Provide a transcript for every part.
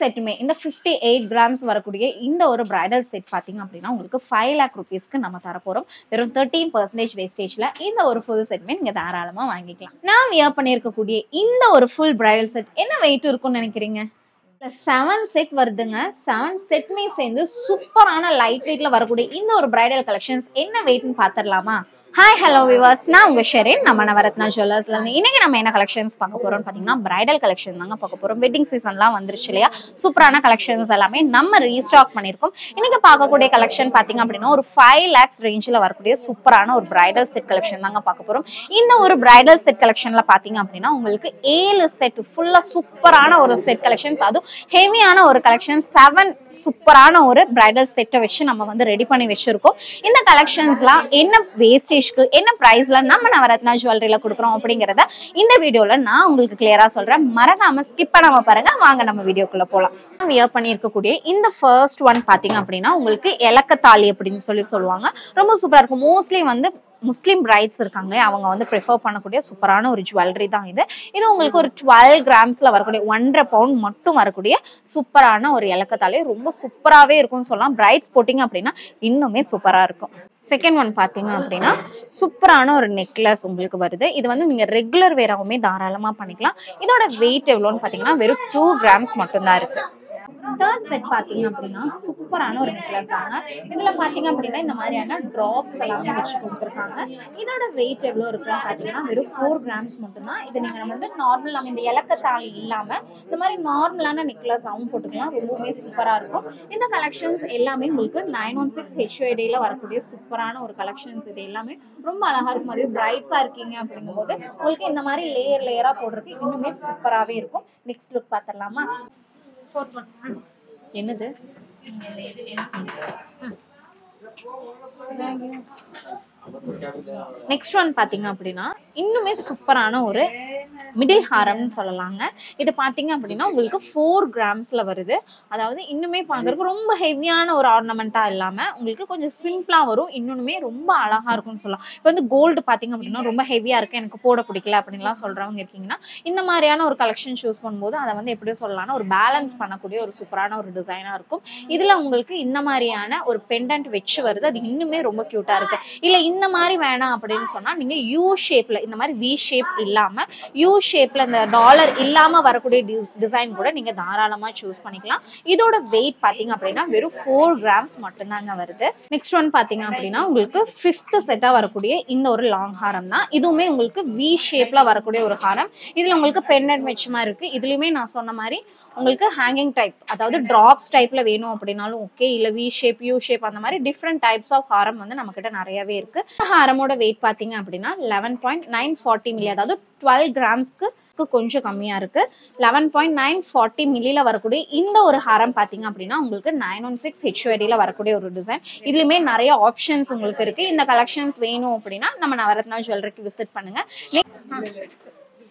செட்டுமே இந்த 58 கிராம்ஸ் வரக்கூடிய இந்த ஒரு பிரைடல் செட் பார்த்தீங்க அப்படின்னா உங்களுக்கு 5 lakh rupeesக்கு நம்ம தர போறோம். வெறும் 13% வேஸ்டேஜ்ல இந்த ஒரு ஃபுல் செட்டுமே நீங்க தாராளமா வாங்கிக்கலாம். நான் வியர் பண்ணியிருக்கக்கூடிய இந்த ஒரு ஃபுல் பிரைடல் செட் என்ன வெயிட் இருக்கும்னு நினைக்கிறீங்க? 7 செட் வருதுங்க. 7 செட்டுமே சேர்ந்து சூப்பரான லைட் வெயிட்ல வரக்கூடிய இந்த ஒரு பிரைடல் கலெக்ஷன்ஸ் என்ன வெயிட்னு பார்த்துடலாமா? ஹாய் ஹலோ விவர்ஸ், நான் உங்க ஷெரின். நம்ம நவரத்னா ஜுவல்லர்ஸ்ல இருந்து இன்னைக்கு நம்ம என்ன கலெக்ஷன்ஸ் பார்க்க போறோம்னு பார்த்தீங்கன்னா பிரைடல் கலெக்ஷன் தாங்க பார்க்க போறோம். வெட்டிங் சீசன்லாம் வந்துருச்சு இல்லையா? சூப்பரான கலெக்ஷன்ஸ் எல்லாமே நம்ம ரீஸ்டாக் பண்ணியிருக்கோம். இன்னைக்கு பார்க்கக்கூடிய கலெக்ஷன் பார்த்தீங்க அப்படின்னா ஒரு 5 lakhs ரேஞ்சில் வரக்கூடிய சூப்பரான ஒரு பிரைடல் செட் கலெக்ஷன் தாங்க பார்க்க போறோம். இந்த ஒரு பிரைடல் செட் கலெக்ஷன்ல பார்த்தீங்க அப்படின்னா உங்களுக்கு 7 செட் ஃபுல்லா சூப்பரான ஒரு செட் கலெக்ஷன்ஸ், அதுவும் ஹெவியான ஒரு கலெக்ஷன் 7 சூப்பரான ஒரு பிரைடல் செட்டை வச்சு நம்ம வந்து ரெடி பண்ணி வச்சிருக்கோம். இந்த கலெக்ஷன்ஸ்லாம் என்ன வேஸ்டேஜ்க்கு என்ன பிரைஸ்ல நம்ம நவரத்னா ஜுவல்லரியில கொடுக்குறோம் அப்படிங்கறத இந்த வீடியோல நான் உங்களுக்கு கிளியரா சொல்றேன். மறக்காம ஸ்கிப் பண்ணாம பாருங்க. வாங்க நம்ம வீடியோக்குள்ள போலாம். வியர் பண்ணியிருக்கக்கூடிய இந்த ஃபர்ஸ்ட் ஒன் பாத்தீங்க அப்படின்னா உங்களுக்கு எலக்கத்தாலி அப்படின்னு சொல்லுவாங்க. ரொம்ப சூப்பரா இருக்கும். மோஸ்ட்லி வந்து முஸ்லீம் பிரைட்ஸ் இருக்காங்க, அவங்க வந்து ப்ரிஃபர் பண்ணக்கூடிய சூப்பரான ஒரு ஜுவல்லரி தான் இது. இது உங்களுக்கு ஒரு 12 கிராம்ஸ்ல வரக்கூடிய 1.5 பவுண்ட் மட்டும் வரக்கூடிய சூப்பரான ஒரு எலக்கத்தாலி. ரொம்ப சூப்பராகவே இருக்கும்னு சொல்லலாம். பிரைட்ஸ் போட்டிங்க அப்படின்னா இன்னுமே சூப்பராக இருக்கும். செகண்ட் ஒன் பார்த்தீங்க அப்படின்னா சூப்பரான ஒரு நெக்லஸ் உங்களுக்கு வருது. இது வந்து நீங்கள் ரெகுலர் வேறாவுமே தாராளமாக பண்ணிக்கலாம். இதோட வெயிட் எவ்வளோன்னு பார்த்தீங்கன்னா வெறும் 2 கிராம்ஸ் மட்டும்தான் இருக்கு. தேர்ட் செட் பாத்தீங்க அப்படின்னா சூப்பரான ஒரு நெக்லஸ் ஆங்க. இதுல பாத்தீங்க அப்படின்னா இந்த மாதிரியான டிராப்ஸ் எல்லாமே வச்சு கொடுத்துருக்காங்க. இதோட வெயிட் எவ்வளவு இருக்குன்னு பாத்தீங்கன்னா வெறும் 4 கிராம்ஸ் மட்டும்தான். இது நீங்க வந்து நார்மல் நம்ம இந்த இலக்கத்தாலி இல்லாம இந்த மாதிரி நார்மலான நெக்லஸ் ஆகும் போட்டுக்கலாம். ரொம்பவுமே சூப்பரா இருக்கும். இந்த கலெக்ஷன்ஸ் எல்லாமே உங்களுக்கு 916 HUID வரக்கூடிய சூப்பரான ஒரு கலெக்ஷன்ஸ். இது எல்லாமே ரொம்ப அழகா இருக்கும். அதே பிரைட்ஸா இருக்கீங்க அப்படிங்கும் போது உங்களுக்கு இந்த மாதிரி லேயர் லேயரா போடுறதுக்கு இன்னுமே சூப்பராகவே இருக்கும். நெக்ஸ்ட் லுக் பார்த்துடலாமா? என்னது நெக்ஸ்ட் ஒன் பாத்தீங்க அப்படின்னா இன்னுமே சூப்பரான ஒரு மிடில் ஹாரம்னு சொல்லலாங்க. இது பாத்தீங்க அப்படின்னா உங்களுக்கு 4 கிராம்ஸ்ல வருது. அதாவது இன்னுமே பாக்குறதுக்கு ரொம்ப ஹெவியான ஒரு ஆர்னமெண்டா இல்லாம உங்களுக்கு கொஞ்சம் சிம்பிளா வரும். இன்னுமே ரொம்ப அழகா இருக்கும்னு சொல்லலாம். இப்போ வந்து கோல்டு பாத்தீங்க அப்படின்னா ரொம்ப ஹெவியா இருக்கு, எனக்கு போட பிடிக்கல அப்படின்லாம் சொல்றவங்க இருக்கீங்கன்னா இந்த மாதிரியான ஒரு கலெக்ஷன் சூஸ் பண்ணும்போது அதை வந்து எப்படி சொல்லலாம்னா ஒரு பேலன்ஸ் பண்ணக்கூடிய ஒரு சூப்பரான ஒரு டிசைனா இருக்கும். இதுல உங்களுக்கு இந்த மாதிரியான ஒரு பெண்டன்ட் வச்சு வருது. அது இன்னுமே ரொம்ப கியூட்டா இருக்கு. இல்ல இந்த மாதிரி வேணாம் அப்படின்னு சொன்னா நீங்க யூ ஷேப்ல இந்த மாதிரி வி ஷேப் இல்லாம யூ ஷேப்ல இந்த டாலர் இல்லாம வரக்கூடிய டிசைன் கூட நீங்க தாராளமா சூஸ் பண்ணிக்கலாம். இதோட வெயிட் பாத்தீங்க அப்படின்னா வெறும் 4 கிராம்ஸ் மட்டும்தாங்க வருது. நெக்ஸ்ட் ஒன் பாத்தீங்க அப்படின்னா உங்களுக்கு 5th செட்டா வரக்கூடிய இந்த ஒரு லாங் ஹாரம் தான். இதுவுமே உங்களுக்கு வி ஷேப்ல வரக்கூடிய ஒரு ஹாரம். இதுல உங்களுக்கு பெண்டன்ட் வச்ச மாதிரி இருக்கு. இதுலயுமே நான் சொன்ன மாதிரி உங்களுக்கு ஹேங்கிங் டைப், அதாவது டிராப்ஸ் டைப்ல வேணும் அப்படின்னாலும் ஓகே, இல்ல வி ஷேப் யூ ஷேப் அந்த மாதிரி டிஃப்ரெண்ட் டைப்ஸ் ஆஃப் ஹாரம் வந்து நம்ம கிட்ட நிறையவே இருக்கு. ஹாரமோட வெயிட் பாத்தீங்க அப்படின்னா 11.940 மில்லி, அதாவது 12 கிராம்ஸ்க்கு கொஞ்சம் கம்மியா இருக்கு. 11.940 மில்லில வரக்கூடிய இந்த ஒரு ஹாரம் பாத்தீங்க அப்படின்னா உங்களுக்கு 916 HUID வரக்கூடிய ஒரு டிசைன். இதுலயுமே நிறைய ஆப்ஷன்ஸ் உங்களுக்கு இருக்கு. இந்த கலெக்ஷன்ஸ் வேணும் அப்படின்னா நம்ம நவரத்னா ஜுவல்லரிக்கு விசிட் பண்ணுங்க.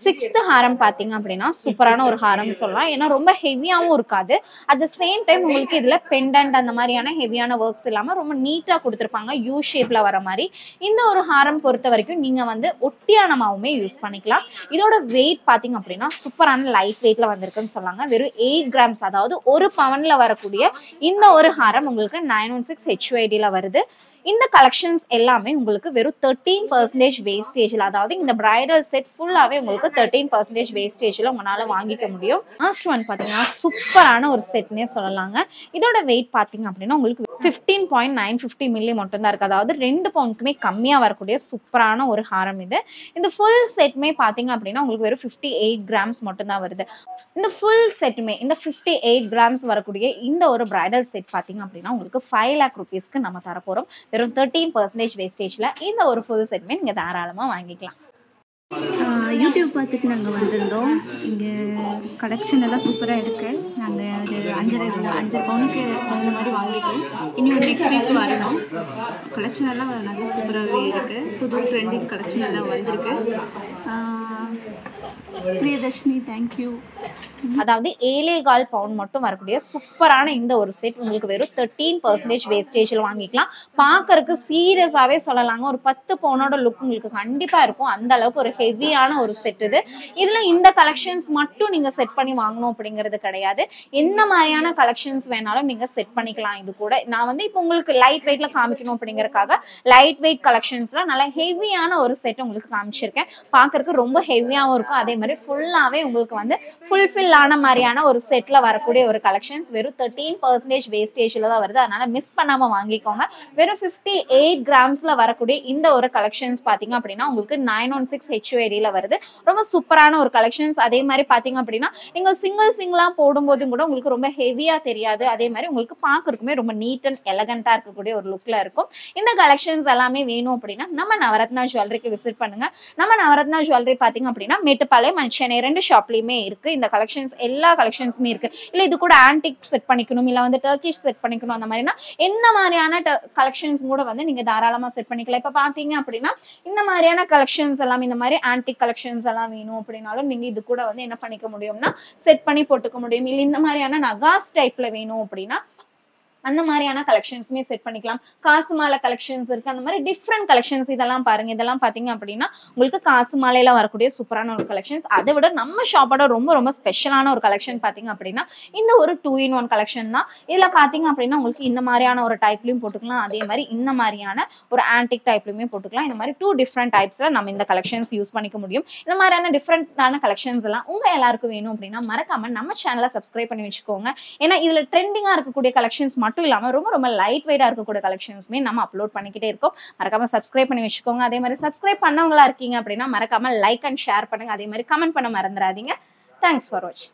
6th ஹாரம் பாத்தீங்க அப்படின்னா சூப்பரான ஒரு ஹாரம் சொல்லலாம். ஏன்னா ரொம்ப ஹெவியாவும் இருக்காது. அட் த சேம் டைம் உங்களுக்கு இதுல பெண்டன்ட் அந்த மாதிரியான ஹெவியான ஒர்க்ஸ் இல்லாம ரொம்ப நீட்டா கொடுத்துருப்பாங்க யூ ஷேப்ல வர மாதிரி. இந்த ஒரு ஹாரம் பொறுத்த வரைக்கும் நீங்க வந்து ஒட்டியானமாவுமே யூஸ் பண்ணிக்கலாம். இதோட வெயிட் பாத்தீங்க அப்படின்னா சூப்பரான லைட் வெயிட்ல வந்திருக்குன்னு சொல்லாங்க. வெறும் 8 கிராம்ஸ், அதாவது 1 பவுன்ல வரக்கூடிய இந்த ஒரு ஹாரம் உங்களுக்கு 916 HUID வருது. இந்த கலெக்ஷன்ஸ் எல்லாமே உங்களுக்கு வெறும் 13% வேஸ்டேஜ்ல, அதாவது இந்த பிரைடல் செட் ஃபுல்லாவே உங்களுக்கு 13% வேஸ்டேஜ்ல உங்களால வாங்கிக்க முடியும். லாஸ்ட் ஒன் பாத்தீங்கன்னா சூப்பரான ஒரு செட்னே சொல்லலாங்க. இதோட வெயிட் பாத்தீங்க அப்படின்னா உங்களுக்கு 15.950 மில்லி மட்டும் தான் இருக்கு. அதாவது 2 பவுண்டுக்குமே கம்மியா வரக்கூடிய சூப்பரான ஒரு ஹாரம் இது. இந்த ஃபுல் செட்மே பாத்தீங்க அப்படின்னா உங்களுக்கு வெறும் 58 கிராம்ஸ் மட்டும் தான் வருது. இந்த ஃபுல் செட்டுமே இந்த 58 கிராம்ஸ் வரக்கூடிய இந்த ஒரு பிரைடல் செட் பாத்தீங்க அப்படின்னா உங்களுக்கு 5 lakh rupeesக்கு நம்ம தர போறோம். வெறும் 13% வேஸ்டேஜ்ல இந்த ஒரு ஃபுல் செட்மே நீங்க தாராளமா வாங்கிக்கலாம். யூடியூப் பார்த்துட்டு நாங்கள் வந்திருந்தோம். இங்கே கலெக்ஷன் எல்லாம் சூப்பராக இருக்குது. நாங்கள் ஒரு 5 பவுனுக்கு அந்த மாதிரி வாங்கிட்டோம். இன்னும் நெக்ஸ்ட் வீக் வரணும். கலெக்ஷன் எல்லாம் நல்லா சூப்பராகவே இருக்குது. புது ட்ரெண்டிங் கலெக்ஷன் எல்லாம் வந்திருக்கு. பிரியதர்ஷினி தேங்க்யூ. அதாவது 7.25 பவுண்ட் மட்டும் வரக்கூடிய சூப்பரான இந்த ஒரு செட் உங்களுக்கு வெறும் 13% வேஸ்டேஜில் வாங்கிக்கலாம். பார்க்கறதுக்கு சீரியஸாவே சொல்லலாங்க, ஒரு 10 பவுனோட லுக் உங்களுக்கு கண்டிப்பா இருக்கும். அந்த அளவுக்கு ஒரு ஹெவியான ஒரு செட் இது. இதுல இந்த கலெக்ஷன்ஸ் மட்டும் நீங்க செட் பண்ணி வாங்கணும் அப்படிங்கிறது கிடையாது. எந்த மாதிரியான கலெக்ஷன்ஸ் வேணாலும் நீங்க செட் பண்ணிக்கலாம். இது கூட நான் வந்து இப்போ உங்களுக்கு லைட் வெயிட்ல காமிக்கணும் அப்படிங்கறதுக்காக லைட் வெயிட் கலெக்ஷன்ஸ்ல நல்ல ஹெவியான ஒரு செட் உங்களுக்கு காமிச்சிருக்கேன். பார்க்கறதுக்கு ரொம்ப ஹெவியாவும் இருக்கும். அதே மாதிரி ஃபுல்லாவே உங்களுக்கு வந்து ஃபுல்ஃபில் ஆன மாதிரியான ஒரு செட்ல வரக்கூடிய ஒரு கலெக்ஷன்ஸ் வெறும் 13% வேஸ்டேஜ்ல தான் வருது. அதனால மிஸ் பண்ணாம வாங்கிக்கோங்க. வெறும் 58 கிராம்ஸ்ல வரக்கூடிய இந்த ஒரு கலெக்ஷன்ஸ் பாத்தீங்க அப்படின்னா உங்களுக்கு 916 HUID வருது. ரொம்ப சூப்பரான ஒரு கலெக்ஷன்ஸ். அதே மாதிரி பாத்தீங்க அப்படின்னா நீங்க சிங்கிளா போடும்போதும் கூட உங்களுக்கு ரொம்ப ஹெவியா தெரியாது. அதே மாதிரி உங்களுக்கு பார்க்கறதுக்குமே ரொம்ப நீட் அண்ட் எலகண்டா இருக்கக்கூடிய ஒரு லுக்ல இருக்கும். இந்த கலெக்ஷன்ஸ் எல்லாமே வேணும் அப்படின்னா நம்ம நவரத்னா ஜுவல்லரிக்கு விசிட் பண்ணுங்க. நம்ம நவரத்னா ஜுவல்லரி பாத்தீங்க அப்படின்னா மேட்டுப்பாளையம் அண்ட் சென்னை 2 ஷாப்லயுமே இருக்கு. இந்த கலெக்ஷன்ஸ் எல்லா கலெக்ஷன்ஸுமே இருக்கு. இல்ல இது கூட ஆன்டிக் செட் பண்ணிக்கணும், இல்ல வந்து டர்க்கிஷ் செட் பண்ணிக்கணும், அந்த மாதிரினா எந்த மாதிரியான கலெக்ஷன்ஸ் கூட வந்து நீங்க தாராளமா செட் பண்ணிக்கலாம். இப்ப பாத்தீங்க அப்படின்னா இந்த மாதிரியான கலெக்ஷன்ஸ் எல்லாம், இந்த மாதிரி ஆன்டிக் கலெக்ஷன்ஸ் எல்லாம் வேணும் அப்படின்னாலும் நீங்க இது கூட வந்து என்ன பண்ணிக்க முடியும்னா செட் பண்ணி போட்டுக்க முடியும். இல்ல இந்த மாதிரியான நகாஸ் டைப்ல வேணும் அப்படின்னா அந்த மாதிரியான கலெக்ஷன்ஸுமே செட் பண்ணிக்கலாம். காசு மாலை கலெக்ஷன்ஸ் இருக்கு. அந்த மாதிரி டிஃப்ரெண்ட் கலெக்ஷன்ஸ் இதெல்லாம் பாருங்க. இதெல்லாம் பாத்தீங்க அப்படின்னா உங்களுக்கு காசு மாலையில வரக்கூடிய சூப்பரான ஒரு கலெக்ஷன்ஸ். அதை விட நம்ம ஷாப்போட ரொம்ப ஸ்பெஷலான ஒரு கலெக்ஷன் பாத்தீங்க அப்படின்னா இந்த ஒரு 2-in-1 கலெக்ஷன் தான். இதுல பாத்தீங்க அப்படின்னா உங்களுக்கு இந்த மாதிரியான ஒரு டைப்லயும் போட்டுக்கலாம். அதே மாதிரி இந்த மாதிரியான ஒரு ஆன்டிக் டைப்லயுமே போட்டுக்கலாம். இந்த மாதிரி 2 டிஃப்ரெண்ட் டைப்ஸ்ல நம்ம இந்த கலெக்ஷன்ஸ் யூஸ் பண்ணிக்க முடியும். இந்த மாதிரியான டிஃப்ரெண்டான கலெக்ஷன்ஸ் எல்லாம் உங்க எல்லாருக்கும் வேணும் அப்படின்னா மறக்காம நம்ம சேனலை சப்ஸ்கிரைப் பண்ணி வச்சுக்கோங்க. ஏன்னா இதுல ட்ரெண்டிங்கா இருக்கக்கூடிய கலெக்ஷன்ஸ் மட்டும் இல்லாம ரொம்ப லைட் வெயிட்டா இருக்கக்கூடிய கலெக்ஷன்ஸ்மே நம்ம அப்லோட் பண்ணிக்கிட்டே இருக்கோம். மறக்காம சப்ஸ்கிரைப் பண்ணி வச்சுக்கோங்க. அதே மாதிரி சப்ஸ்கிரைப் பண்ணவங்களா இருக்கீங்க அப்படின்னா மறக்காம லைக் அண்ட் ஷேர் பண்ணுங்க. அதே மாதிரி கமெண்ட் பண்ண மறந்துடாதீங்க. தேங்க்ஸ் ஃபார் வாட்சிங்.